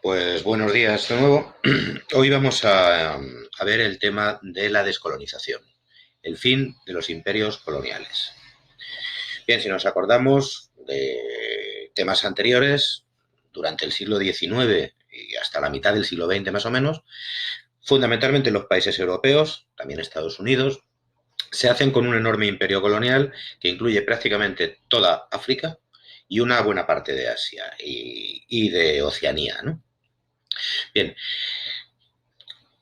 Pues buenos días de nuevo. Hoy vamos a ver el tema de la descolonización, el fin de los imperios coloniales. Bien, si nos acordamos de temas anteriores, durante el siglo XIX y hasta la mitad del siglo XX más o menos, fundamentalmente los países europeos, también Estados Unidos, se hacen con un enorme imperio colonial que incluye prácticamente toda África y una buena parte de Asia y de Oceanía, ¿no? Bien,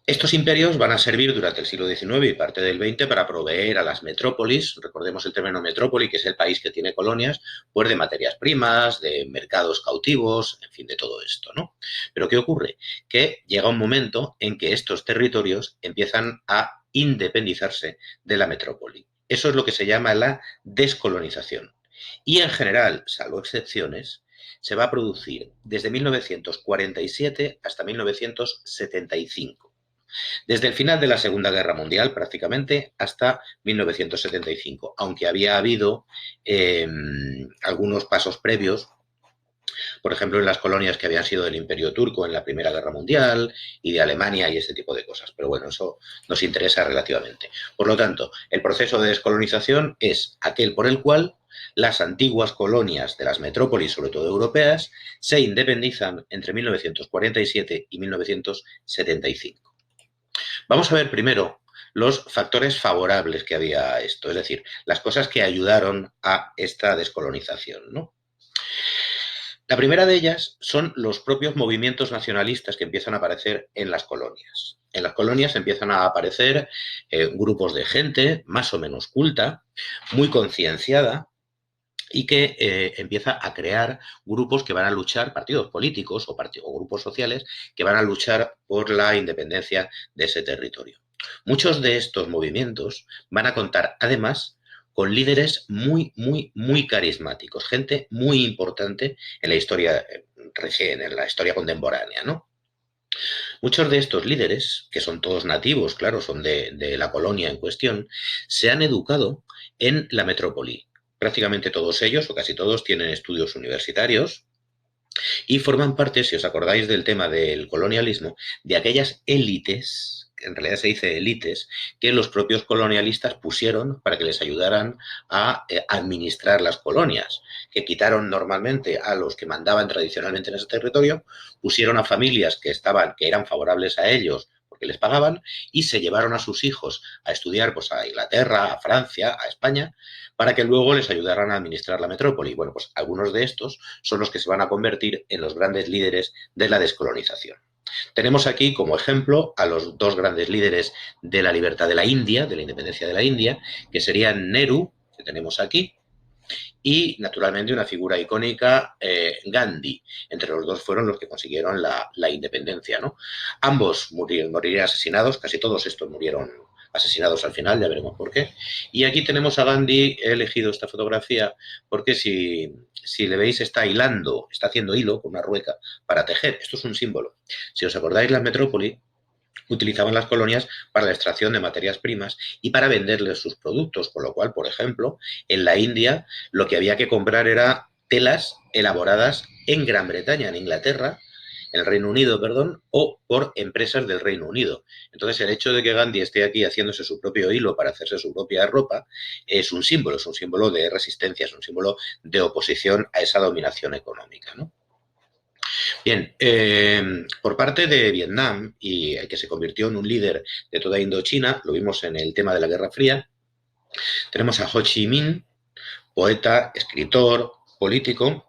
estos imperios van a servir durante el siglo XIX y parte del XX para proveer a las metrópolis, recordemos el término metrópoli, que es el país que tiene colonias, pues de materias primas, de mercados cautivos, en fin, de todo esto, ¿no? Pero ¿qué ocurre? Que llega un momento en que estos territorios empiezan a independizarse de la metrópoli. Eso es lo que se llama la descolonización. Y en general, salvo excepciones, se va a producir desde 1947 hasta 1975 desde el final de la Segunda Guerra Mundial prácticamente hasta 1975, aunque había habido algunos pasos previos, por ejemplo, en las colonias que habían sido del Imperio Turco en la Primera Guerra Mundial y de Alemania y ese tipo de cosas. Pero bueno, eso nos interesa relativamente. Por lo tanto, el proceso de descolonización es aquel por el cual las antiguas colonias de las metrópolis, sobre todo europeas, se independizan entre 1947 y 1975. Vamos a ver primero los factores favorables que había a esto, es decir, las cosas que ayudaron a esta descolonización, ¿no? La primera de ellas son los propios movimientos nacionalistas que empiezan a aparecer en las colonias. En las colonias empiezan a aparecer grupos de gente más o menos culta, muy concienciada, y que empieza a crear grupos que van a luchar, partidos políticos o grupos sociales, que van a luchar por la independencia de ese territorio. Muchos de estos movimientos van a contar, además, con líderes muy, muy, muy carismáticos, gente muy importante en la historia recién, en la historia contemporánea, ¿no? Muchos de estos líderes, que son todos nativos, claro, son de la colonia en cuestión, se han educado en la metrópoli. Prácticamente todos ellos, o casi todos, tienen estudios universitarios y forman parte, si os acordáis del tema del colonialismo, de aquellas élites, que en realidad se dice élites, que los propios colonialistas pusieron para que les ayudaran a administrar las colonias, que quitaron normalmente a los que mandaban tradicionalmente en ese territorio, pusieron a familias que eran favorables a ellos porque les pagaban y se llevaron a sus hijos a estudiar pues, a Inglaterra, a Francia, a España, para que luego les ayudaran a administrar la metrópoli. Bueno, pues algunos de estos son los que se van a convertir en los grandes líderes de la descolonización. Tenemos aquí como ejemplo a los dos grandes líderes de la libertad de la India, de la independencia de la India, que serían Nehru, que tenemos aquí, y naturalmente una figura icónica, Gandhi. Entre los dos fueron los que consiguieron la independencia, ¿no? Ambos morirían asesinados, casi todos estos murieron asesinados al final, ya veremos por qué. Y aquí tenemos a Gandhi, he elegido esta fotografía porque si le veis está hilando, está haciendo hilo con una rueca para tejer. Esto es un símbolo. Si os acordáis, la metrópoli utilizaban las colonias para la extracción de materias primas y para venderles sus productos, con lo cual, por ejemplo, en la India lo que había que comprar era telas elaboradas en Gran Bretaña, en Inglaterra, en el Reino Unido, perdón, o por empresas del Reino Unido. Entonces, el hecho de que Gandhi esté aquí haciéndose su propio hilo para hacerse su propia ropa es un símbolo de resistencia, es un símbolo de oposición a esa dominación económica, ¿no? Bien, por parte de Vietnam, y el que se convirtió en un líder de toda Indochina, lo vimos en el tema de la Guerra Fría, tenemos a Ho Chi Minh, poeta, escritor, político,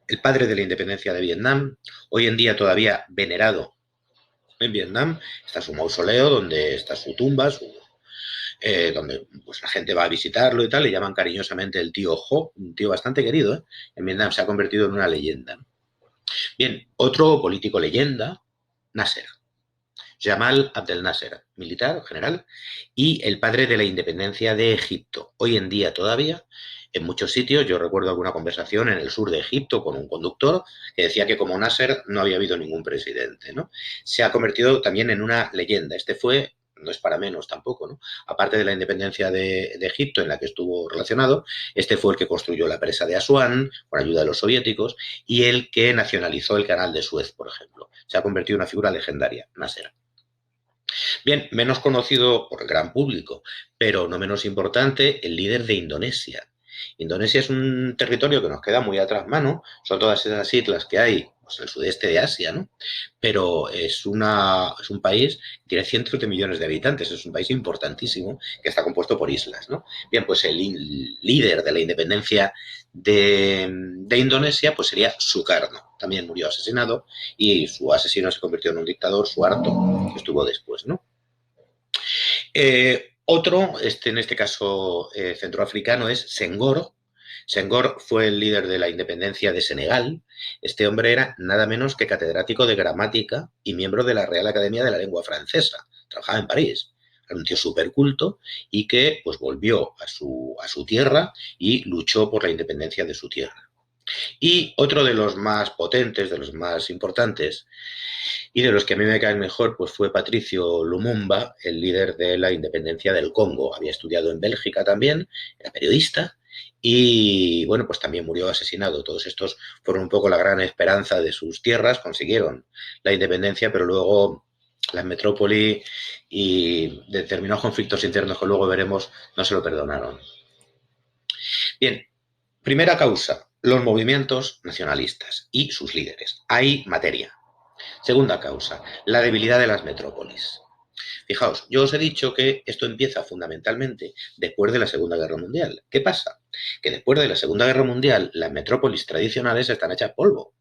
el padre de la independencia de Vietnam, hoy en día todavía venerado en Vietnam, está su mausoleo, donde está su tumba, donde pues, la gente va a visitarlo y tal, le llaman cariñosamente el tío Ho, un tío bastante querido, en Vietnam se ha convertido en una leyenda. Bien, otro político leyenda, Nasser. Jamal Abdel Nasser, militar, general, y el padre de la independencia de Egipto. Hoy en día todavía, en muchos sitios, yo recuerdo alguna conversación en el sur de Egipto con un conductor que decía que como Nasser no había habido ningún presidente, ¿no? Se ha convertido también en una leyenda. Este fue no es para menos tampoco, ¿no? Aparte de la independencia de Egipto, en la que estuvo relacionado, este fue el que construyó la presa de Asuán, con ayuda de los soviéticos, y el que nacionalizó el canal de Suez, por ejemplo. Se ha convertido en una figura legendaria, Nasser. Bien, menos conocido por el gran público, pero no menos importante, el líder de Indonesia. Indonesia es un territorio que nos queda muy atrás mano, son todas esas islas que hay pues, en el sudeste de Asia, ¿no? Pero es un país que tiene cientos de millones de habitantes, es un país importantísimo que está compuesto por islas, ¿no? Bien, pues el líder de la independencia de Indonesia pues sería Sukarno, también murió asesinado y su asesino se convirtió en un dictador, Suharto, que estuvo después, ¿no? Otro, en este caso centroafricano, es Senghor. Senghor fue el líder de la independencia de Senegal. Este hombre era nada menos que catedrático de gramática y miembro de la Real Academia de la Lengua Francesa. Trabajaba en París. Era un tío súper culto y que pues, volvió a su tierra y luchó por la independencia de su tierra. Y otro de los más potentes, de los más importantes, y de los que a mí me caen mejor, pues fue Patricio Lumumba, el líder de la independencia del Congo. Había estudiado en Bélgica también, era periodista y, bueno, pues también murió asesinado. Todos estos fueron un poco la gran esperanza de sus tierras, consiguieron la independencia, pero luego la metrópoli y determinados conflictos internos que luego veremos no se lo perdonaron. Bien, primera causa, los movimientos nacionalistas y sus líderes. Hay materia. Segunda causa, la debilidad de las metrópolis. Fijaos, yo os he dicho que esto empieza fundamentalmente después de la Segunda Guerra Mundial. ¿Qué pasa? Que después de la Segunda Guerra Mundial las metrópolis tradicionales están hechas polvo.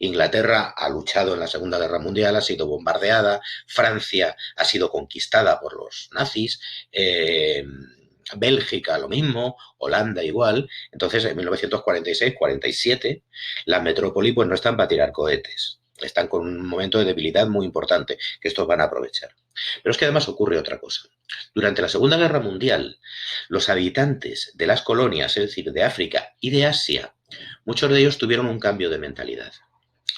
Inglaterra ha luchado en la Segunda Guerra Mundial, ha sido bombardeada, Francia ha sido conquistada por los nazis, Bélgica lo mismo, Holanda igual. Entonces, en 1946-47, las metrópolis pues, no están para tirar cohetes. Están con un momento de debilidad muy importante, que estos van a aprovechar. Pero es que además ocurre otra cosa. Durante la Segunda Guerra Mundial, los habitantes de las colonias, es decir, de África y de Asia, muchos de ellos tuvieron un cambio de mentalidad.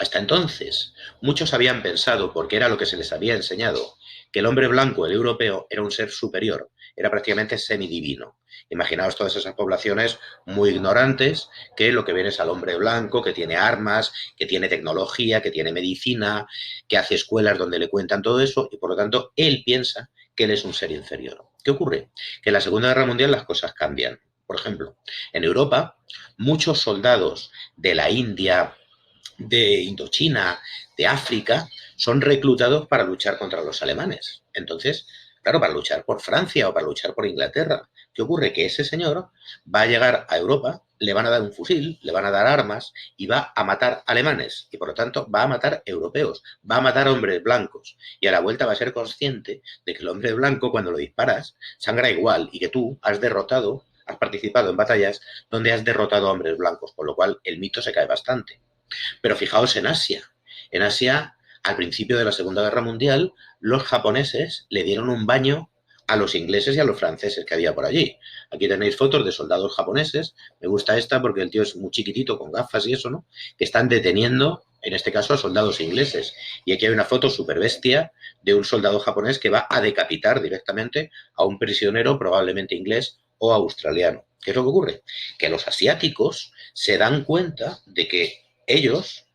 Hasta entonces, muchos habían pensado, porque era lo que se les había enseñado, que el hombre blanco, el europeo, era un ser superior, era prácticamente semidivino. Imaginaos todas esas poblaciones muy ignorantes que lo que ven es al hombre blanco, que tiene armas, que tiene tecnología, que tiene medicina, que hace escuelas donde le cuentan todo eso y por lo tanto él piensa que él es un ser inferior. ¿Qué ocurre? Que en la Segunda Guerra Mundial las cosas cambian. Por ejemplo, en Europa, muchos soldados de la India, de Indochina, de África, son reclutados para luchar contra los alemanes. Entonces, claro, para luchar por Francia o para luchar por Inglaterra. ¿Qué ocurre? Que ese señor va a llegar a Europa, le van a dar un fusil, le van a dar armas y va a matar alemanes. Y por lo tanto va a matar europeos, va a matar hombres blancos. Y a la vuelta va a ser consciente de que el hombre blanco, cuando lo disparas, sangra igual y que tú has derrotado, has participado en batallas donde has derrotado a hombres blancos, con lo cual el mito se cae bastante. Pero fijaos en Asia. En Asia, al principio de la Segunda Guerra Mundial, los japoneses le dieron un baño a los ingleses y a los franceses que había por allí. Aquí tenéis fotos de soldados japoneses. Me gusta esta porque el tío es muy chiquitito, con gafas y eso, ¿no? Que están deteniendo, en este caso, a soldados ingleses. Y aquí hay una foto súper bestia de un soldado japonés que va a decapitar directamente a un prisionero, probablemente inglés o australiano. ¿Qué es lo que ocurre? Que los asiáticos se dan cuenta de que ellos,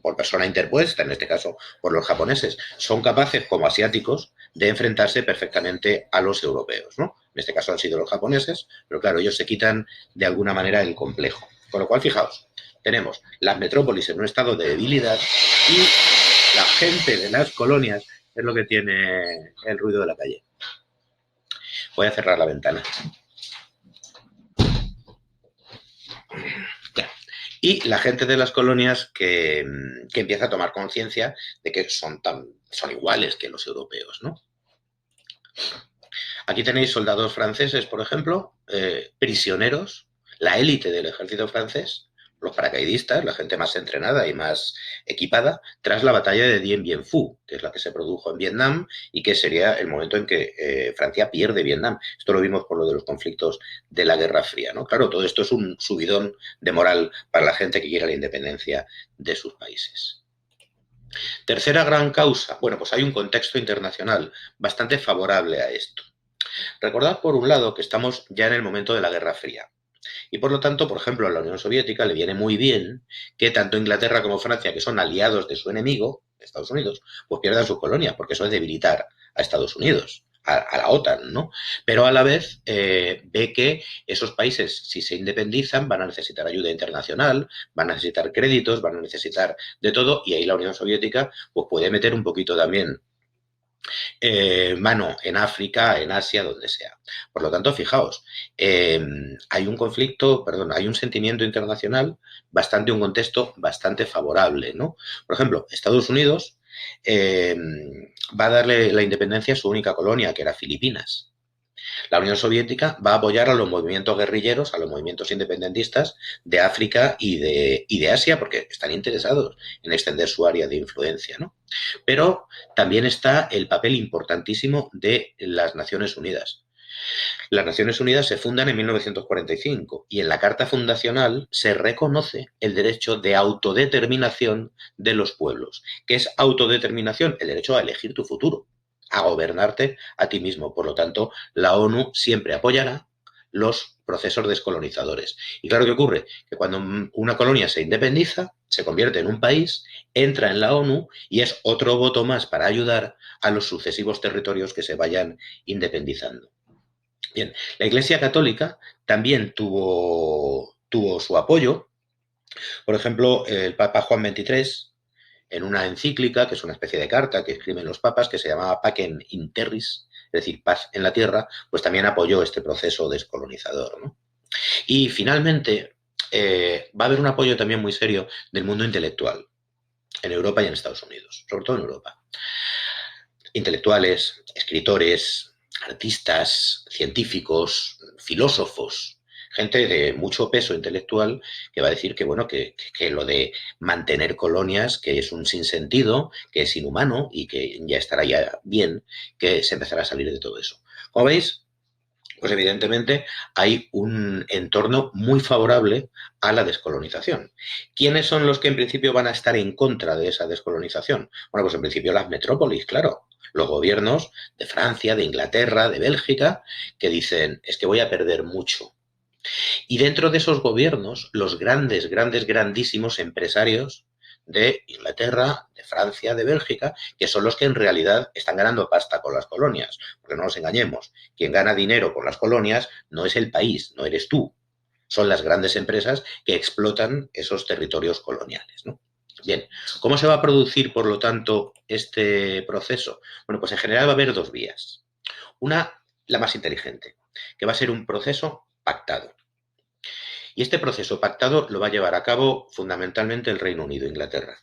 por persona interpuesta, en este caso por los japoneses, son capaces, como asiáticos, de enfrentarse perfectamente a los europeos, ¿no? En este caso han sido los japoneses, pero claro, ellos se quitan de alguna manera el complejo. Con lo cual, fijaos, tenemos las metrópolis en un estado de debilidad y la gente de las colonias es lo que tiene el ruido de la calle. Voy a cerrar la ventana. Y la gente de las colonias que empieza a tomar conciencia de que son iguales que los europeos, ¿no? Aquí tenéis soldados franceses, por ejemplo, prisioneros, la élite del ejército francés, los paracaidistas, la gente más entrenada y más equipada, tras la batalla de Dien Bien Phu, que es la que se produjo en Vietnam y que sería el momento en que Francia pierde Vietnam. Esto lo vimos por lo de los conflictos de la Guerra Fría, ¿no? Claro, todo esto es un subidón de moral para la gente que quiere la independencia de sus países. Tercera gran causa, bueno, pues hay un contexto internacional bastante favorable a esto. Recordad, por un lado, que estamos ya en el momento de la Guerra Fría. Y por lo tanto, por ejemplo, a la Unión Soviética le viene muy bien que tanto Inglaterra como Francia, que son aliados de su enemigo, Estados Unidos, pues pierdan su colonia, porque eso es debilitar a Estados Unidos, a la OTAN, ¿no? Pero a la vez ve que esos países, si se independizan, van a necesitar ayuda internacional, van a necesitar créditos, van a necesitar de todo, y ahí la Unión Soviética pues puede meter un poquito también mano en África, en Asia, donde sea. Por lo tanto, fijaos, hay un conflicto, perdón, hay un sentimiento internacional bastante, un contexto bastante favorable, ¿no? Por ejemplo, Estados Unidos eh, va a darle la independencia a su única colonia, que era Filipinas. La Unión Soviética va a apoyar a los movimientos guerrilleros, a los movimientos independentistas de África y de Asia, porque están interesados en extender su área de influencia, ¿no? Pero también está el papel importantísimo de las Naciones Unidas. Las Naciones Unidas se fundan en 1945 y en la Carta Fundacional se reconoce el derecho de autodeterminación de los pueblos. ¿Qué es autodeterminación? El derecho a elegir tu futuro, a gobernarte a ti mismo. Por lo tanto, la ONU siempre apoyará los procesos descolonizadores. ¿Y claro qué ocurre? Que cuando una colonia se independiza, se convierte en un país, entra en la ONU y es otro voto más para ayudar a los sucesivos territorios que se vayan independizando. Bien, la Iglesia Católica también tuvo su apoyo. Por ejemplo, el Papa Juan XXIII, en una encíclica, que es una especie de carta que escriben los papas, que se llamaba Pacem in Terris, es decir, paz en la tierra, pues también apoyó este proceso descolonizador, ¿no? Y finalmente, va a haber un apoyo también muy serio del mundo intelectual en Europa y en Estados Unidos, sobre todo en Europa. Intelectuales, escritores, artistas, científicos, filósofos, gente de mucho peso intelectual que va a decir que, bueno, que lo de mantener colonias, que es un sinsentido, que es inhumano y que ya estará ya bien, que se empezará a salir de todo eso. Como veis, pues evidentemente hay un entorno muy favorable a la descolonización. ¿Quiénes son los que en principio van a estar en contra de esa descolonización? Bueno, pues en principio las metrópolis, claro. Los gobiernos de Francia, de Inglaterra, de Bélgica, que dicen, es que voy a perder mucho. Y dentro de esos gobiernos, los grandes, grandes, grandísimos empresarios de Inglaterra, de Francia, de Bélgica, que son los que en realidad están ganando pasta con las colonias. Porque no nos engañemos, quien gana dinero con las colonias no es el país, no eres tú. Son las grandes empresas que explotan esos territorios coloniales, ¿no? Bien, ¿cómo se va a producir, por lo tanto, este proceso? Bueno, pues en general va a haber dos vías. Una, la más inteligente, que va a ser un proceso pactado. Y este proceso pactado lo va a llevar a cabo fundamentalmente el Reino Unido, Inglaterra.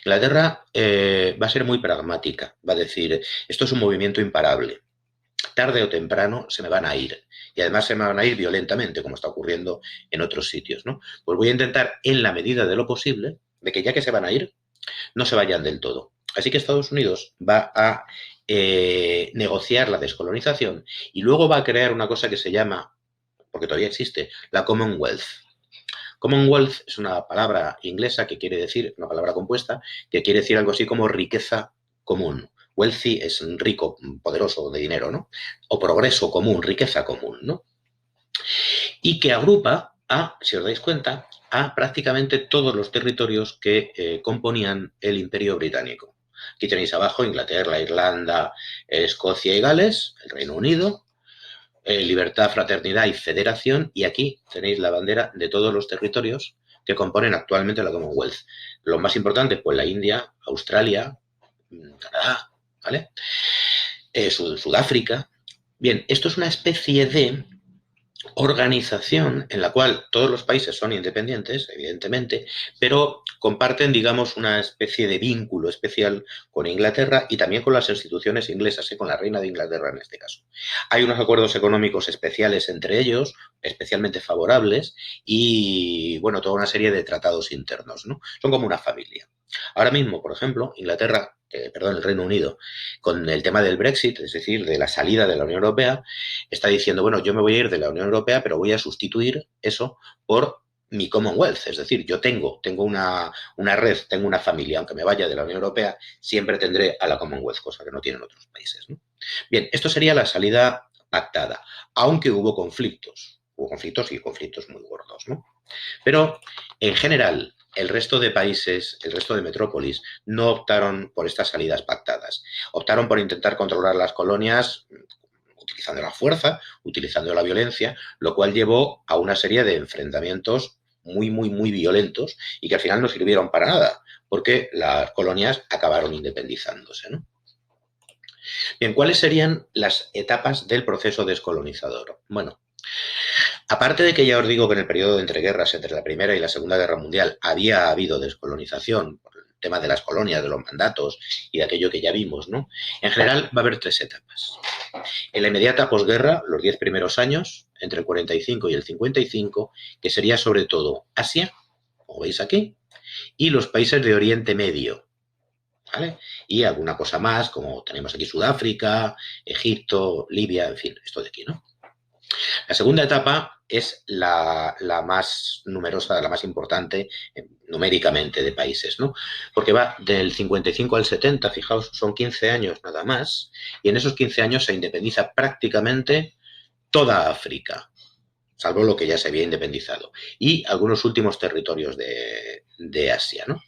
Inglaterra va a ser muy pragmática, va a decir, esto es un movimiento imparable, tarde o temprano se me van a ir. Y además se me van a ir violentamente, como está ocurriendo en otros sitios, ¿no? Pues voy a intentar, en la medida de lo posible, de que ya que se van a ir, no se vayan del todo. Así que Estados Unidos va a negociar la descolonización y luego va a crear una cosa que se llama, porque todavía existe, la Commonwealth. Commonwealth es una palabra inglesa que quiere decir, una palabra compuesta, que quiere decir algo así como riqueza común. Wealthy es rico, poderoso de dinero, ¿no? O progreso común, riqueza común, ¿no? Y que agrupa a, si os dais cuenta, a prácticamente todos los territorios que componían el Imperio Británico. Aquí tenéis abajo Inglaterra, Irlanda, Escocia y Gales, el Reino Unido, libertad, fraternidad y federación, y aquí tenéis la bandera de todos los territorios que componen actualmente la Commonwealth. Los más importantes, pues la India, Australia, Canadá, ¿vale? Sudáfrica. Bien, esto es una especie de organización en la cual todos los países son independientes, evidentemente, pero comparten, digamos, una especie de vínculo especial con Inglaterra y también con las instituciones inglesas, con la reina de Inglaterra en este caso. Hay unos acuerdos económicos especiales entre ellos, especialmente favorables, y, bueno, toda una serie de tratados internos, ¿no? Son como una familia. Ahora mismo, por ejemplo, el Reino Unido, con el tema del Brexit, es decir, de la salida de la Unión Europea, está diciendo, bueno, yo me voy a ir de la Unión Europea, pero voy a sustituir eso por mi Commonwealth, es decir, yo tengo una red, tengo una familia, aunque me vaya de la Unión Europea, siempre tendré a la Commonwealth, cosa que no tienen otros países, ¿no? Bien, esto sería la salida pactada, aunque hubo conflictos y conflictos muy gordos, ¿no? Pero, en general, el resto de países, el resto de metrópolis, no optaron por estas salidas pactadas. Optaron por intentar controlar las colonias utilizando la fuerza, utilizando la violencia, lo cual llevó a una serie de enfrentamientos muy violentos y que al final no sirvieron para nada, porque las colonias acabaron independizándose, ¿no? Bien, ¿cuáles serían las etapas del proceso descolonizador? Bueno, aparte de que ya os digo que en el periodo de entreguerras entre la Primera y la Segunda Guerra Mundial había habido descolonización por el tema de las colonias, de los mandatos y de aquello que ya vimos, ¿no? En general va a haber tres etapas. En la inmediata posguerra, los 10 primeros años, entre el 45 y el 55, que sería sobre todo Asia, como veis aquí, y los países de Oriente Medio, ¿vale? Y alguna cosa más, como tenemos aquí Sudáfrica, Egipto, Libia, en fin, esto de aquí, ¿no? La segunda etapa es la más numerosa, la más importante numéricamente de países, ¿no? Porque va del 55 al 70, fijaos, son 15 años nada más, y en esos 15 años se independiza prácticamente toda África, salvo lo que ya se había independizado, y algunos últimos territorios de Asia, ¿no?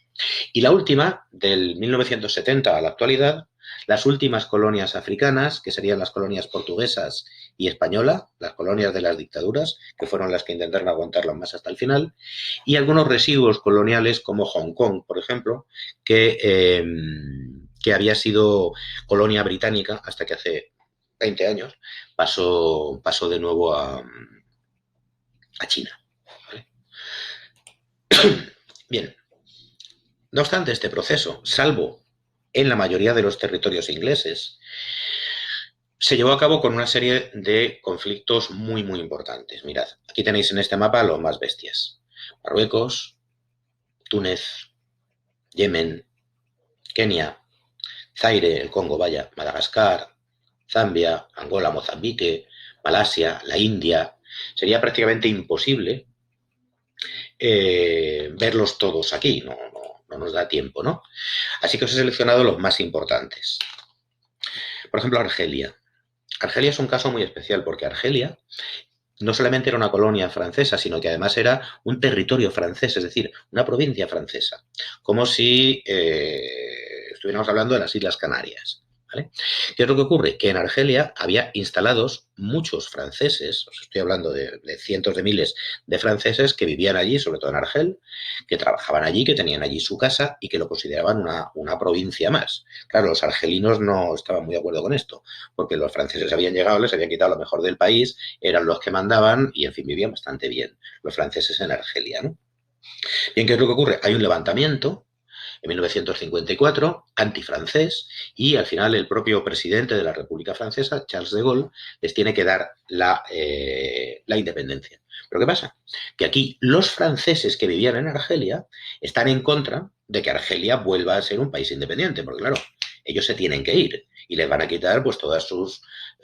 Y la última, del 1970 a la actualidad, las últimas colonias africanas, que serían las colonias portuguesas y española, las colonias de las dictaduras, que fueron las que intentaron aguantarlo más hasta el final, y algunos residuos coloniales como Hong Kong, por ejemplo, que había sido colonia británica hasta que hace 20 años pasó de nuevo a China. ¿Vale? Bien, no obstante este proceso, salvo en la mayoría de los territorios ingleses, se llevó a cabo con una serie de conflictos muy importantes. Mirad, aquí tenéis en este mapa los más bestias. Marruecos, Túnez, Yemen, Kenia, Zaire, el Congo, vaya, Madagascar, Zambia, Angola, Mozambique, Malasia, la India. Sería prácticamente imposible verlos todos aquí, no nos da tiempo, ¿no? Así que os he seleccionado los más importantes. Por ejemplo, Argelia. Argelia es un caso muy especial porque Argelia no solamente era una colonia francesa, sino que además era un territorio francés, es decir, una provincia francesa, como si estuviéramos hablando de las Islas Canarias. ¿Vale? ¿Qué es lo que ocurre? Que en Argelia había instalados muchos franceses, os estoy hablando de cientos de miles de franceses que vivían allí, sobre todo en Argel, que trabajaban allí, que tenían allí su casa y que lo consideraban una provincia más. Claro, los argelinos no estaban muy de acuerdo con esto, porque los franceses habían llegado, les habían quitado lo mejor del país, eran los que mandaban y, en fin, vivían bastante bien los franceses en Argelia, ¿no? Bien, ¿qué es lo que ocurre? Hay un levantamiento en 1954, antifrancés, y al final el propio presidente de la República Francesa, Charles de Gaulle, les tiene que dar la independencia. ¿Pero qué pasa? Que aquí los franceses que vivían en Argelia están en contra de que Argelia vuelva a ser un país independiente, porque claro, ellos se tienen que ir y les van a quitar pues todos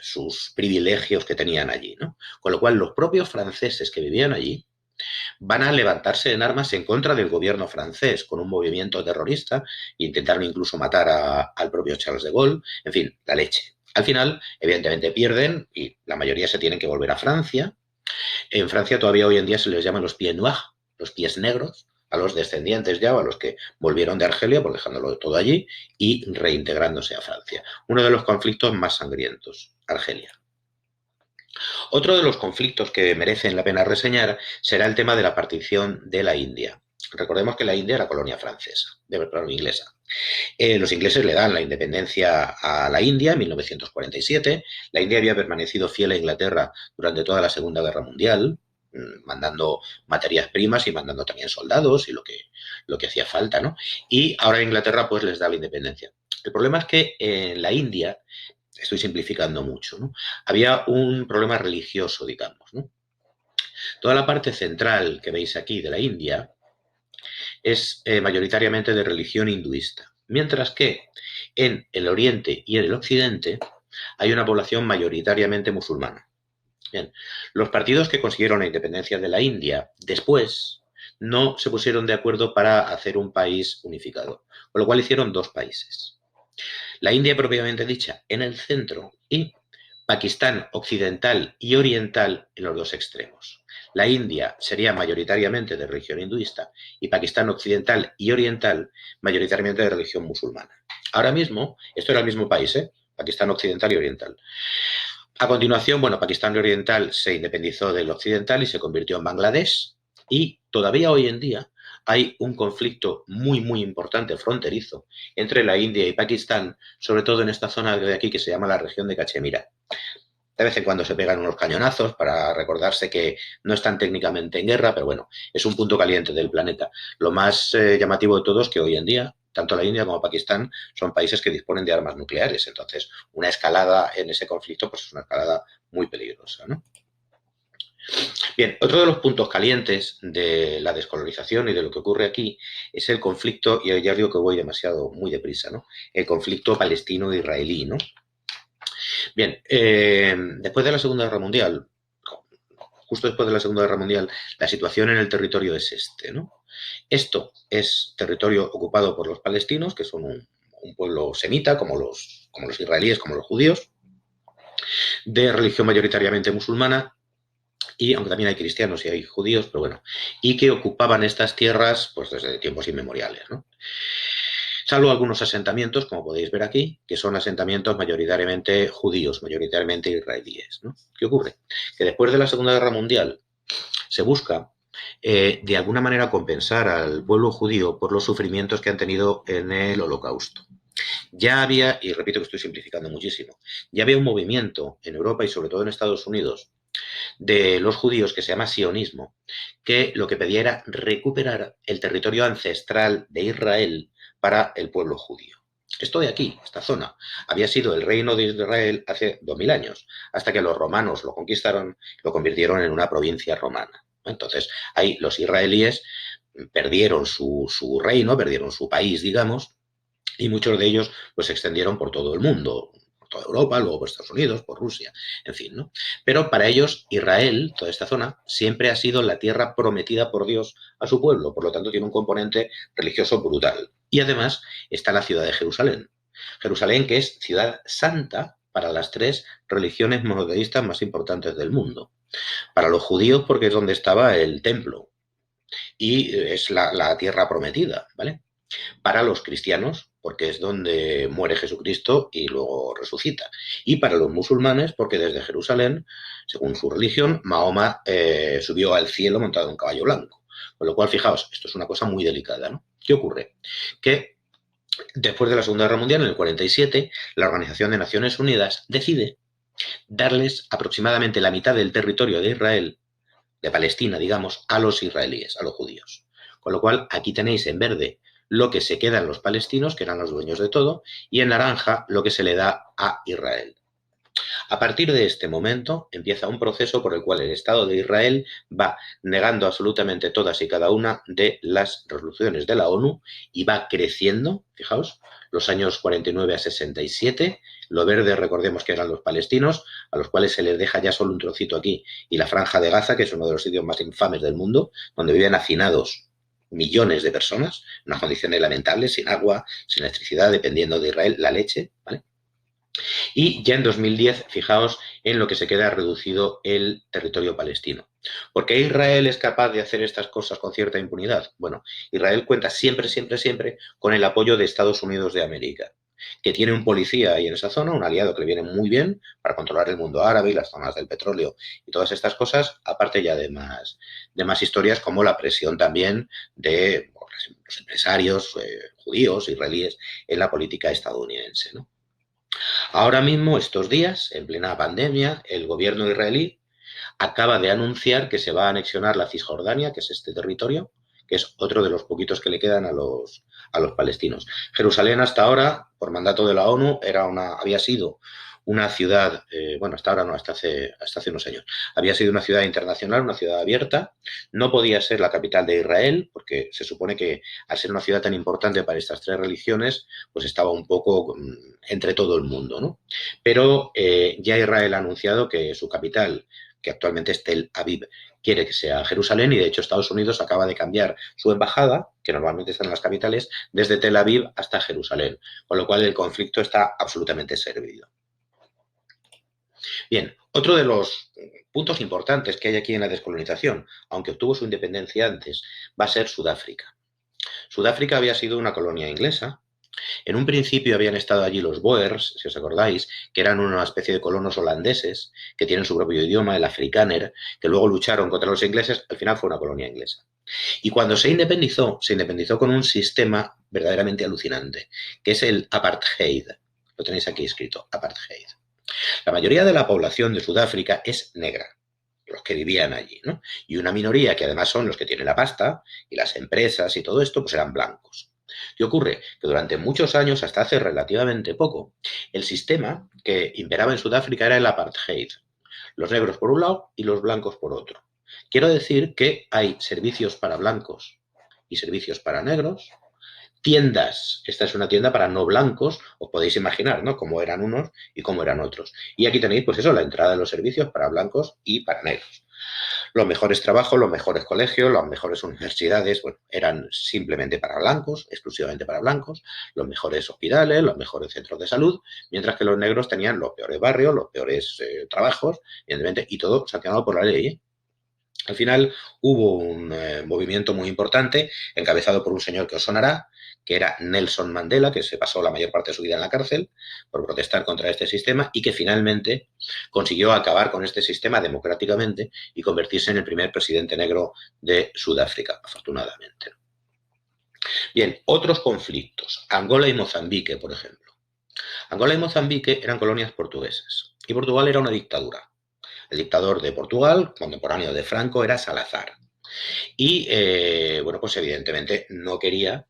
sus privilegios que tenían allí, ¿no? Con lo cual los propios franceses que vivían allí van a levantarse en armas en contra del gobierno francés con un movimiento terrorista e intentaron incluso matar al propio Charles de Gaulle. En fin, la leche. Al final, evidentemente, pierden y la mayoría se tienen que volver a Francia. En Francia todavía hoy en día se les llama los pieds noirs, los pies negros, a los descendientes ya o a los que volvieron de Argelia, por dejándolo todo allí y reintegrándose a Francia. Uno de los conflictos más sangrientos, Argelia. Otro de los conflictos que merecen la pena reseñar será el tema de la partición de la India. Recordemos que la India era colonia francesa, perdón, inglesa. Los ingleses le dan la independencia a la India en 1947. La India había permanecido fiel a Inglaterra durante toda la Segunda Guerra Mundial, mandando materias primas y mandando también soldados y lo que hacía falta, ¿no? Y ahora Inglaterra pues les da la independencia. El problema es que en la India, estoy simplificando mucho, ¿no? Había un problema religioso, digamos, ¿no? Toda la parte central que veis aquí de la India es mayoritariamente de religión hinduista, mientras que en el oriente y en el occidente hay una población mayoritariamente musulmana. Bien, los partidos que consiguieron la independencia de la India después no se pusieron de acuerdo para hacer un país unificado, con lo cual hicieron dos países. La India propiamente dicha en el centro y Pakistán occidental y oriental en los dos extremos. La India sería mayoritariamente de religión hinduista y Pakistán occidental y oriental mayoritariamente de religión musulmana. Ahora mismo, esto era el mismo país, Pakistán occidental y oriental. A continuación, bueno, Pakistán oriental se independizó del occidental y se convirtió en Bangladesh, y todavía hoy en día hay un conflicto muy, muy importante fronterizo entre la India y Pakistán, sobre todo en esta zona de aquí que se llama la región de Cachemira. De vez en cuando se pegan unos cañonazos para recordarse que no están técnicamente en guerra, pero bueno, es un punto caliente del planeta. Lo más llamativo de todo es que hoy en día, tanto la India como Pakistán son países que disponen de armas nucleares. Entonces, una escalada en ese conflicto pues es una escalada muy peligrosa, ¿no? Bien, otro de los puntos calientes de la descolonización y de lo que ocurre aquí es el conflicto, y ya os digo que voy demasiado, muy deprisa, ¿no? El conflicto palestino-israelí, ¿no? Bien, después de la Segunda Guerra Mundial, justo después de la Segunda Guerra Mundial, la situación en el territorio es este, ¿no? Esto es territorio ocupado por los palestinos, que son un pueblo semita, como los israelíes, como los judíos, de religión mayoritariamente musulmana, y aunque también hay cristianos y hay judíos, pero bueno, y que ocupaban estas tierras pues desde tiempos inmemoriales, ¿no? Salvo algunos asentamientos, como podéis ver aquí, que son asentamientos mayoritariamente judíos, mayoritariamente israelíes, ¿no? ¿Qué ocurre? Que después de la Segunda Guerra Mundial se busca de alguna manera compensar al pueblo judío por los sufrimientos que han tenido en el Holocausto. Ya había, y repito que estoy simplificando muchísimo, ya había un movimiento en Europa y sobre todo en Estados Unidos de los judíos que se llama sionismo, que lo que pedía era recuperar el territorio ancestral de Israel para el pueblo judío. Esto de aquí, esta zona, había sido el reino de Israel hace 2000 años, hasta que los romanos lo conquistaron, lo convirtieron en una provincia romana. Entonces, ahí los israelíes perdieron su reino, perdieron su país, digamos, y muchos de ellos pues se extendieron por todo el mundo, por toda Europa, luego por Estados Unidos, por Rusia, en fin, ¿no? Pero para ellos Israel, toda esta zona, siempre ha sido la tierra prometida por Dios a su pueblo, por lo tanto tiene un componente religioso brutal. Y además está la ciudad de Jerusalén. Jerusalén, que es ciudad santa para las tres religiones monoteístas más importantes del mundo. Para los judíos porque es donde estaba el templo y es la tierra prometida, ¿vale? Para los cristianos, porque es donde muere Jesucristo y luego resucita. Y para los musulmanes, porque desde Jerusalén, según su religión, Mahoma subió al cielo montado en un caballo blanco. Con lo cual, fijaos, esto es una cosa muy delicada, ¿no? ¿Qué ocurre? Que después de la Segunda Guerra Mundial, en el 47, la Organización de Naciones Unidas decide darles aproximadamente la mitad del territorio de Israel, de Palestina, digamos, a los israelíes, a los judíos. Con lo cual, aquí tenéis en verde lo que se queda en los palestinos, que eran los dueños de todo, y en naranja lo que se le da a Israel. A partir de este momento empieza un proceso por el cual el Estado de Israel va negando absolutamente todas y cada una de las resoluciones de la ONU y va creciendo, fijaos, los años 49 a 67, lo verde recordemos que eran los palestinos, a los cuales se les deja ya solo un trocito aquí, y la Franja de Gaza, que es uno de los sitios más infames del mundo, donde viven hacinados millones de personas, en unas condiciones lamentables, sin agua, sin electricidad, dependiendo de Israel, la leche, ¿vale? Y ya en 2010, fijaos en lo que se queda reducido el territorio palestino. ¿Por qué Israel es capaz de hacer estas cosas con cierta impunidad? Bueno, Israel cuenta siempre, siempre, siempre con el apoyo de Estados Unidos de América, que tiene un policía ahí en esa zona, un aliado que le viene muy bien para controlar el mundo árabe y las zonas del petróleo y todas estas cosas, aparte ya de más historias como la presión también de los empresarios judíos, israelíes, en la política estadounidense, ¿no? Ahora mismo, estos días, en plena pandemia, el gobierno israelí acaba de anunciar que se va a anexionar la Cisjordania, que es este territorio, que es otro de los poquitos que le quedan a los palestinos. Jerusalén hasta ahora, por mandato de la ONU, había sido una ciudad, bueno, hasta ahora no, hasta hace unos años, había sido una ciudad internacional, una ciudad abierta, no podía ser la capital de Israel, porque se supone que al ser una ciudad tan importante para estas tres religiones, pues estaba un poco entre todo el mundo, ¿no? Pero ya Israel ha anunciado que su capital, que actualmente es Tel Aviv, quiere que sea Jerusalén y de hecho Estados Unidos acaba de cambiar su embajada, que normalmente está en las capitales, desde Tel Aviv hasta Jerusalén, con lo cual el conflicto está absolutamente servido. Bien, otro de los puntos importantes que hay aquí en la descolonización, aunque obtuvo su independencia antes, va a ser Sudáfrica. Sudáfrica había sido una colonia inglesa. En un principio habían estado allí los Boers, si os acordáis, que eran una especie de colonos holandeses que tienen su propio idioma, el afrikáner, que luego lucharon contra los ingleses, al final fue una colonia inglesa. Y cuando se independizó con un sistema verdaderamente alucinante, que es el apartheid. Lo tenéis aquí escrito, apartheid. La mayoría de la población de Sudáfrica es negra, los que vivían allí, ¿no? Y una minoría, que además son los que tienen la pasta y las empresas y todo esto, pues eran blancos. ¿Qué ocurre? Que durante muchos años, hasta hace relativamente poco, el sistema que imperaba en Sudáfrica era el apartheid. Los negros por un lado y los blancos por otro. Quiero decir que hay servicios para blancos y servicios para negros, tiendas. Esta es una tienda para no blancos, os podéis imaginar, ¿no? Cómo eran unos y cómo eran otros. Y aquí tenéis, pues eso, la entrada de los servicios para blancos y para negros. Los mejores trabajos, los mejores colegios, las mejores universidades, bueno, eran simplemente para blancos, exclusivamente para blancos, los mejores hospitales, los mejores centros de salud, mientras que los negros tenían los peores barrios, los peores trabajos, evidentemente, y todo sancionado por la ley, ¿eh? Al final hubo un movimiento muy importante, encabezado por un señor que os sonará, que era Nelson Mandela, que se pasó la mayor parte de su vida en la cárcel por protestar contra este sistema y que finalmente consiguió acabar con este sistema democráticamente y convertirse en el primer presidente negro de Sudáfrica, afortunadamente. Bien, otros conflictos. Angola y Mozambique, por ejemplo. Angola y Mozambique eran colonias portuguesas y Portugal era una dictadura. El dictador de Portugal, contemporáneo de Franco, era Salazar. Y, bueno, pues evidentemente no quería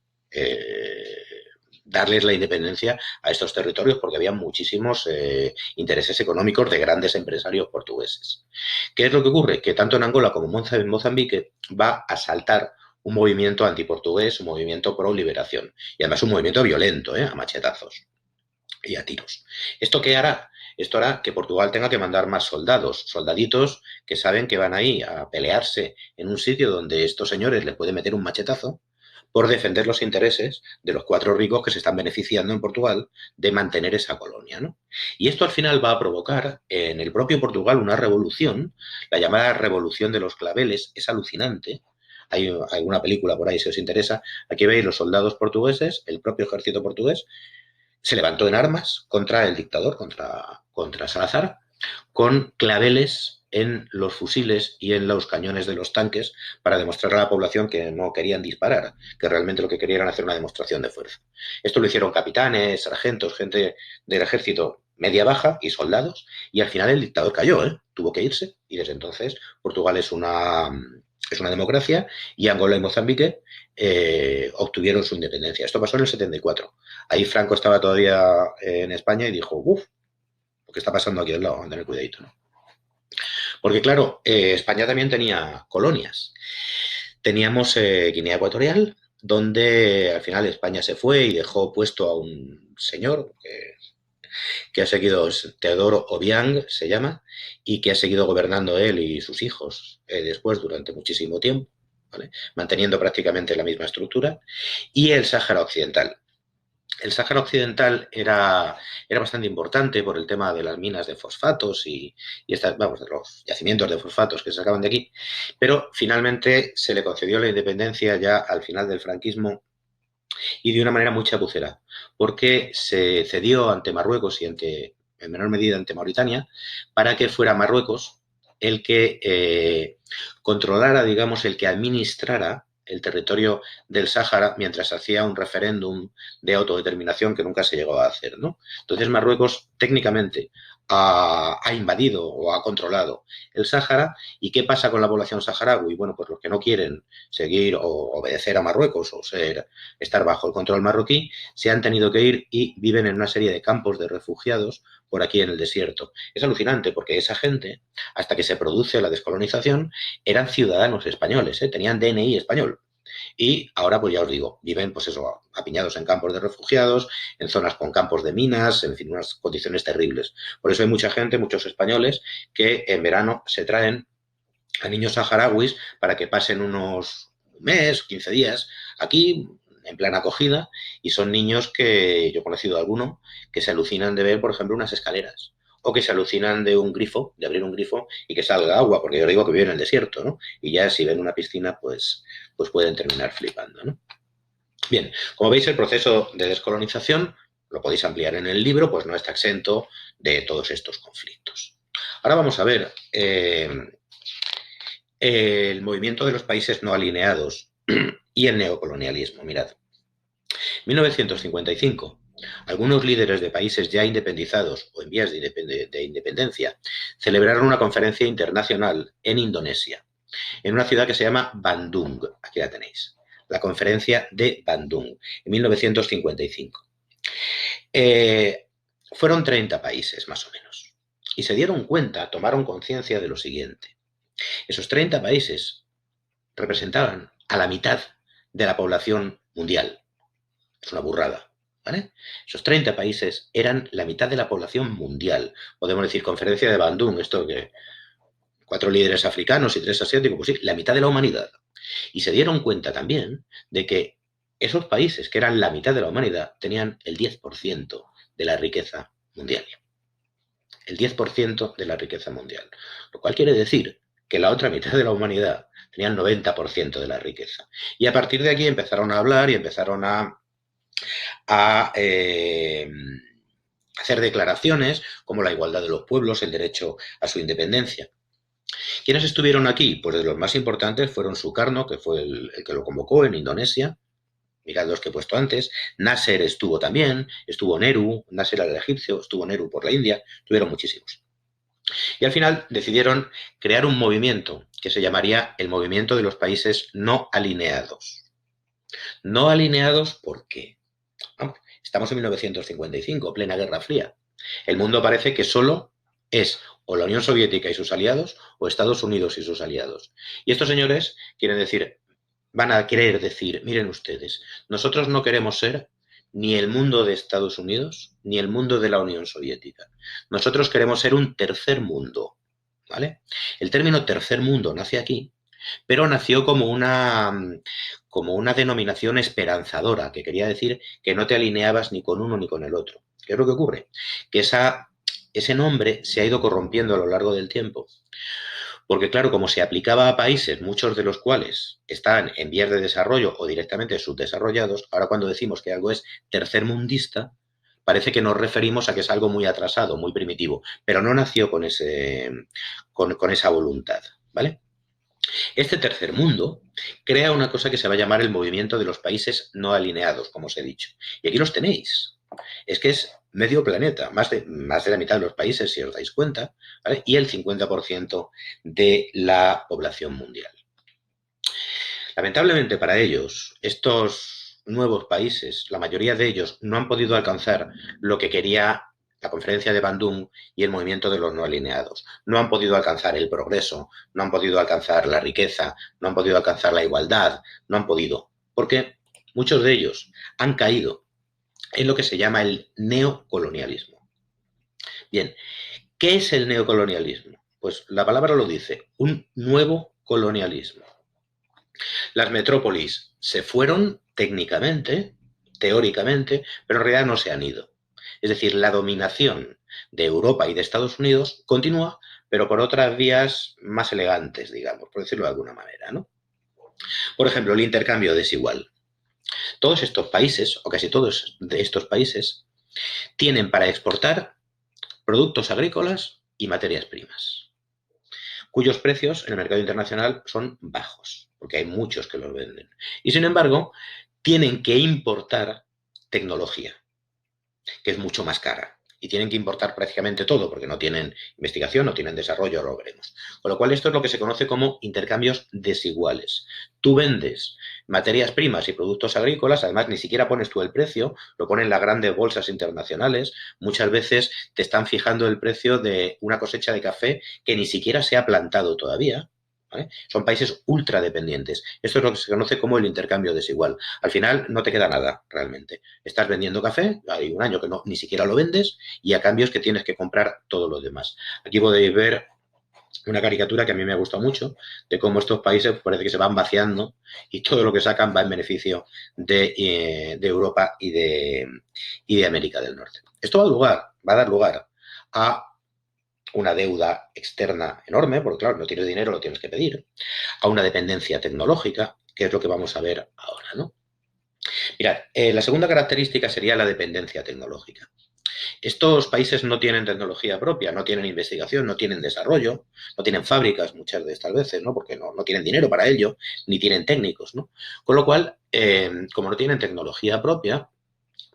darles la independencia a estos territorios porque había muchísimos intereses económicos de grandes empresarios portugueses. ¿Qué es lo que ocurre? Que tanto en Angola como en Mozambique va a saltar un movimiento antiportugués, un movimiento pro liberación y además un movimiento violento, a machetazos y a tiros. ¿Esto qué hará? Esto hará que Portugal tenga que mandar más soldados, soldaditos que saben que van ahí a pelearse en un sitio donde estos señores les pueden meter un machetazo por defender los intereses de los cuatro ricos que se están beneficiando en Portugal de mantener esa colonia, ¿no? Y esto al final va a provocar en el propio Portugal una revolución, la llamada Revolución de los Claveles, es alucinante. Hay alguna película por ahí si os interesa. Aquí veis los soldados portugueses, el propio ejército portugués, se levantó en armas contra el dictador, contra Salazar, con claveles en los fusiles y en los cañones de los tanques para demostrar a la población que no querían disparar, que realmente lo que querían era hacer una demostración de fuerza. Esto lo hicieron capitanes, sargentos, gente del ejército media baja y soldados, y al final el dictador cayó, tuvo que irse, y desde entonces Portugal es una democracia y Angola y Mozambique obtuvieron su independencia. Esto pasó en el 74. Ahí Franco estaba todavía en España y dijo, uff, lo que está pasando aquí al lado, a tener cuidadito, ¿no? Porque claro, España también tenía colonias. Teníamos Guinea Ecuatorial, donde al final España se fue y dejó puesto a un señor que ha seguido, Teodoro Obiang se llama, y que ha seguido gobernando él y sus hijos después durante muchísimo tiempo, ¿vale? Manteniendo prácticamente la misma estructura, y el Sáhara Occidental. El Sáhara Occidental era bastante importante por el tema de las minas de fosfatos y de los yacimientos de fosfatos que se sacaban de aquí, pero finalmente se le concedió la independencia ya al final del franquismo y de una manera muy chapucera, porque se cedió ante Marruecos y en menor medida ante Mauritania para que fuera Marruecos el que controlara, digamos, el que administrara el territorio del Sáhara mientras hacía un referéndum de autodeterminación que nunca se llegó a hacer, ¿no? Entonces Marruecos técnicamente ha invadido o ha controlado el Sáhara. ¿Y qué pasa con la población saharaui? Bueno, pues los que no quieren seguir o obedecer a Marruecos o estar bajo el control marroquí se han tenido que ir y viven en una serie de campos de refugiados por aquí en el desierto. Es alucinante porque esa gente, hasta que se produce la descolonización, eran ciudadanos españoles, tenían DNI español. Y ahora, pues ya os digo, viven, pues eso, apiñados en campos de refugiados, en zonas con campos de minas, en fin, unas condiciones terribles. Por eso hay mucha gente, muchos españoles, que en verano se traen a niños saharauis para que pasen unos mes, 15 días aquí, en plan acogida, y son niños que yo he conocido a alguno que se alucinan de ver, por ejemplo, unas escaleras, o que se alucinan de un grifo, de abrir un grifo y que salga agua, porque yo digo que viven en el desierto, ¿no? Y ya si ven una piscina, pues pueden terminar flipando, ¿no? Bien, como veis, el proceso de descolonización, lo podéis ampliar en el libro, pues no está exento de todos estos conflictos. Ahora vamos a ver el movimiento de los países no alineados y el neocolonialismo. Mirad, 1955. Algunos líderes de países ya independizados o en vías de independencia celebraron una conferencia internacional en Indonesia, en una ciudad que se llama Bandung. Aquí la tenéis. La conferencia de Bandung, en 1955. Fueron 30 países, más o menos. Y se dieron cuenta, tomaron conciencia de lo siguiente. Esos 30 países representaban a la mitad de la población mundial. Es una burrada, ¿vale? Esos 30 países eran la mitad de la población mundial. Podemos decir conferencia de Bandung, esto que 4 líderes africanos y 3 asiáticos, pues sí, la mitad de la humanidad. Y se dieron cuenta también de que esos países, que eran la mitad de la humanidad, tenían el 10% de la riqueza mundial. El 10% de la riqueza mundial. Lo cual quiere decir que la otra mitad de la humanidad tenía el 90% de la riqueza. Y a partir de aquí empezaron a hablar y empezaron a hacer declaraciones como la igualdad de los pueblos, el derecho a su independencia. ¿Quiénes estuvieron aquí? Pues de los más importantes fueron Sukarno, que fue el que lo convocó en Indonesia. Mirad los que he puesto antes. Nasser estuvo también, estuvo Nehru, Nasser era el egipcio, estuvo Nehru por la India, estuvieron muchísimos. Y al final decidieron crear un movimiento que se llamaría el movimiento de los países no alineados. No alineados, ¿por qué? Estamos en 1955, plena Guerra Fría. El mundo parece que solo es o la Unión Soviética y sus aliados o Estados Unidos y sus aliados. Y estos señores van a querer decir, miren ustedes, nosotros no queremos ser ni el mundo de Estados Unidos ni el mundo de la Unión Soviética. Nosotros queremos ser un tercer mundo, ¿vale? El término tercer mundo nace aquí, pero nació como una denominación esperanzadora, que quería decir que no te alineabas ni con uno ni con el otro. ¿Qué es lo que ocurre? Que ese nombre se ha ido corrompiendo a lo largo del tiempo. Porque claro, como se aplicaba a países, muchos de los cuales están en vías de desarrollo o directamente subdesarrollados, ahora cuando decimos que algo es tercermundista, parece que nos referimos a que es algo muy atrasado, muy primitivo, pero no nació con esa voluntad, ¿vale? Este tercer mundo crea una cosa que se va a llamar el movimiento de los países no alineados, como os he dicho. Y aquí los tenéis. Es que es medio planeta, más de la mitad de los países, si os dais cuenta, ¿vale? Y el 50% de la población mundial. Lamentablemente para ellos, estos nuevos países, la mayoría de ellos no han podido alcanzar lo que quería la conferencia de Bandung y el movimiento de los no alineados. No han podido alcanzar el progreso, no han podido alcanzar la riqueza, no han podido alcanzar la igualdad, no han podido, porque muchos de ellos han caído en lo que se llama el neocolonialismo. Bien, ¿qué es el neocolonialismo? Pues la palabra lo dice, un nuevo colonialismo. Las metrópolis se fueron técnicamente, teóricamente, pero en realidad no se han ido. Es decir, la dominación de Europa y de Estados Unidos continúa, pero por otras vías más elegantes, digamos, por decirlo de alguna manera, ¿no? Por ejemplo, el intercambio desigual. Todos estos países, o casi todos de estos países, tienen para exportar productos agrícolas y materias primas, cuyos precios en el mercado internacional son bajos, porque hay muchos que los venden. Y sin embargo, tienen que importar tecnología, que es mucho más cara. Y tienen que importar prácticamente todo, porque no tienen investigación, no tienen desarrollo, lo veremos. Con lo cual, esto es lo que se conoce como intercambios desiguales. Tú vendes materias primas y productos agrícolas, además ni siquiera pones tú el precio, lo ponen las grandes bolsas internacionales. Muchas veces te están fijando el precio de una cosecha de café que ni siquiera se ha plantado todavía, ¿vale? Son países ultradependientes. Esto es lo que se conoce como el intercambio desigual. Al final no te queda nada realmente. Estás vendiendo café, hay un año que ni siquiera lo vendes y a cambio es que tienes que comprar todo lo demás. Aquí podéis ver una caricatura que a mí me ha gustado mucho, de cómo estos países parece que se van vaciando y todo lo que sacan va en beneficio de Europa y de América del Norte. Esto va a dar lugar a una deuda externa enorme, porque claro, no tienes dinero, lo tienes que pedir, a una dependencia tecnológica, que es lo que vamos a ver ahora, ¿no? Mirad, la segunda característica sería la dependencia tecnológica. Estos países no tienen tecnología propia, no tienen investigación, no tienen desarrollo, no tienen fábricas muchas de estas veces, ¿no? Porque no tienen dinero para ello, ni tienen técnicos, ¿no? Con lo cual, como no tienen tecnología propia,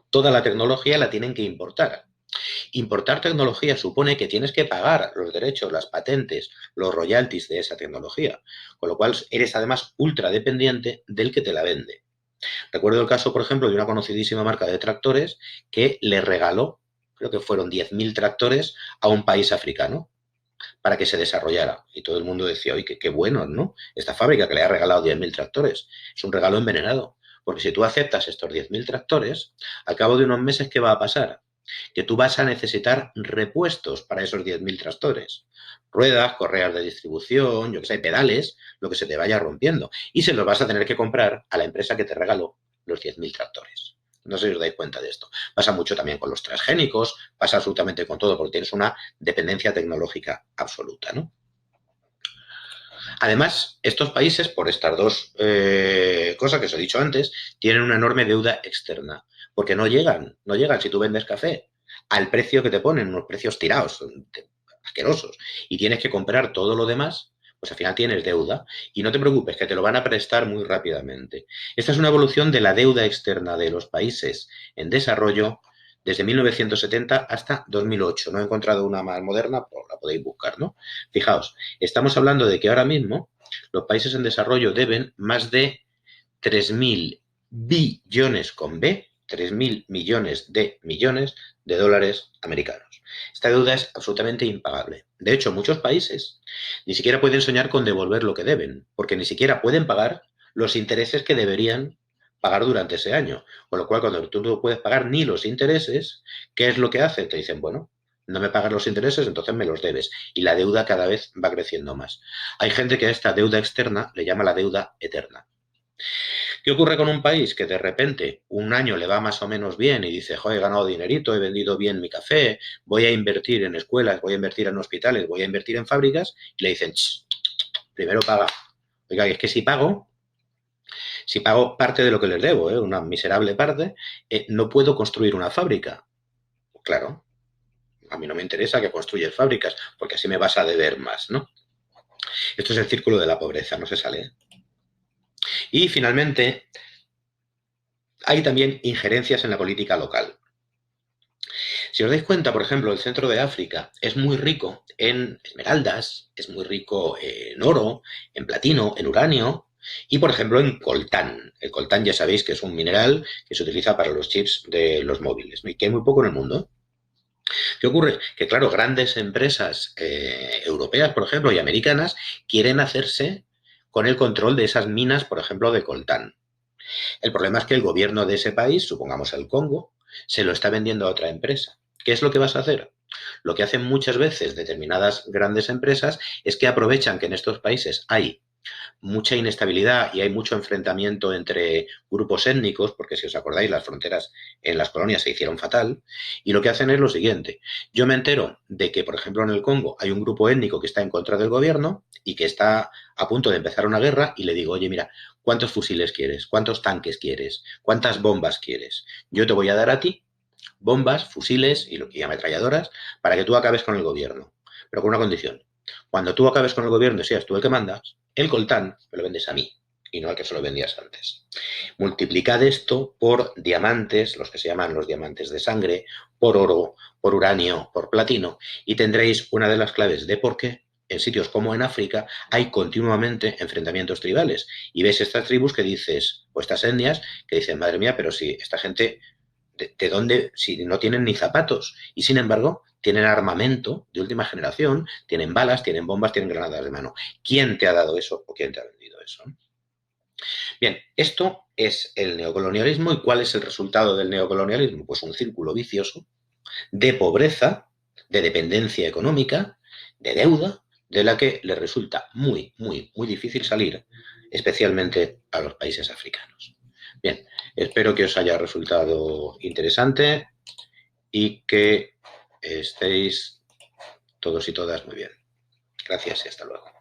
toda la tecnología la tienen que importar. Importar tecnología supone que tienes que pagar los derechos, las patentes, los royalties de esa tecnología, con lo cual eres además ultra dependiente del que te la vende. Recuerdo el caso, por ejemplo, de una conocidísima marca de tractores que le regaló, creo que fueron 10.000 tractores a un país africano para que se desarrollara. Y todo el mundo decía, oye, qué bueno, ¿no? Esta fábrica que le ha regalado 10.000 tractores. Es un regalo envenenado. Porque si tú aceptas estos 10.000 tractores, al cabo de unos meses, ¿qué va a pasar? Que tú vas a necesitar repuestos para esos 10.000 tractores. Ruedas, correas de distribución, yo que sé, pedales, lo que se te vaya rompiendo. Y se los vas a tener que comprar a la empresa que te regaló los 10.000 tractores. No sé si os dais cuenta de esto. Pasa mucho también con los transgénicos, pasa absolutamente con todo, porque tienes una dependencia tecnológica absoluta, ¿no? Además, estos países, por estas dos cosas que os he dicho antes, tienen una enorme deuda externa, porque no llegan si tú vendes café al precio que te ponen, unos precios tirados, asquerosos, y tienes que comprar todo lo demás, pues al final tienes deuda. Y no te preocupes, que te lo van a prestar muy rápidamente. Esta es una evolución de la deuda externa de los países en desarrollo desde 1970 hasta 2008. No he encontrado una más moderna, pero la podéis buscar, ¿no? Fijaos, estamos hablando de que ahora mismo los países en desarrollo deben más de 3.000 billones con B, 3.000 millones de dólares americanos. Esta deuda es absolutamente impagable. De hecho, muchos países ni siquiera pueden soñar con devolver lo que deben, porque ni siquiera pueden pagar los intereses que deberían pagar durante ese año. Con lo cual, cuando tú no puedes pagar ni los intereses, ¿qué es lo que hacen? Te dicen, bueno, no me pagas los intereses, entonces me los debes. Y la deuda cada vez va creciendo más. Hay gente que a esta deuda externa le llama la deuda eterna. ¿Qué ocurre con un país que de repente un año le va más o menos bien y dice, joder, he ganado dinerito, he vendido bien mi café, voy a invertir en escuelas, voy a invertir en hospitales, voy a invertir en fábricas? Y le dicen, primero paga. Oiga, es que si pago parte de lo que les debo, una miserable parte, no puedo construir una fábrica. Claro, a mí no me interesa que construyas fábricas, porque así me vas a deber más, ¿no? Esto es el círculo de la pobreza, no se sale. Y finalmente, hay también injerencias en la política local. Si os dais cuenta, por ejemplo, el centro de África es muy rico en esmeraldas, es muy rico en oro, en platino, en uranio y, por ejemplo, en coltán. El coltán ya sabéis que es un mineral que se utiliza para los chips de los móviles, ¿no? Y que hay muy poco en el mundo. ¿Qué ocurre? Que, claro, grandes empresas europeas, por ejemplo, y americanas quieren hacerse con el control de esas minas, por ejemplo, de coltán. El problema es que el gobierno de ese país, supongamos el Congo, se lo está vendiendo a otra empresa. ¿Qué es lo que vas a hacer? Lo que hacen muchas veces determinadas grandes empresas es que aprovechan que en estos países hay mucha inestabilidad y hay mucho enfrentamiento entre grupos étnicos, porque si os acordáis, las fronteras en las colonias se hicieron fatal, y lo que hacen es lo siguiente. Yo me entero de que, por ejemplo, en el Congo hay un grupo étnico que está en contra del gobierno y que está a punto de empezar una guerra y le digo, oye, mira, ¿cuántos fusiles quieres? ¿Cuántos tanques quieres? ¿Cuántas bombas quieres? Yo te voy a dar a ti bombas, fusiles y ametralladoras para que tú acabes con el gobierno, pero con una condición. Cuando tú acabes con el gobierno y seas tú el que mandas, el coltán me lo vendes a mí y no al que se lo vendías antes. Multiplicad esto por diamantes, los que se llaman los diamantes de sangre, por oro, por uranio, por platino, y tendréis una de las claves de por qué en sitios como en África hay continuamente enfrentamientos tribales. Y ves estas tribus que dices, o estas etnias, que dicen, madre mía, pero si esta gente ¿de dónde? Si no tienen ni zapatos y sin embargo tienen armamento de última generación, tienen balas, tienen bombas, tienen granadas de mano. ¿Quién te ha dado eso o quién te ha vendido eso? Bien, esto es el neocolonialismo. ¿Y cuál es el resultado del neocolonialismo? Pues un círculo vicioso de pobreza, de dependencia económica, de deuda, de la que le resulta muy, muy, muy difícil salir, especialmente a los países africanos. Bien, espero que os haya resultado interesante y que estéis todos y todas muy bien. Gracias y hasta luego.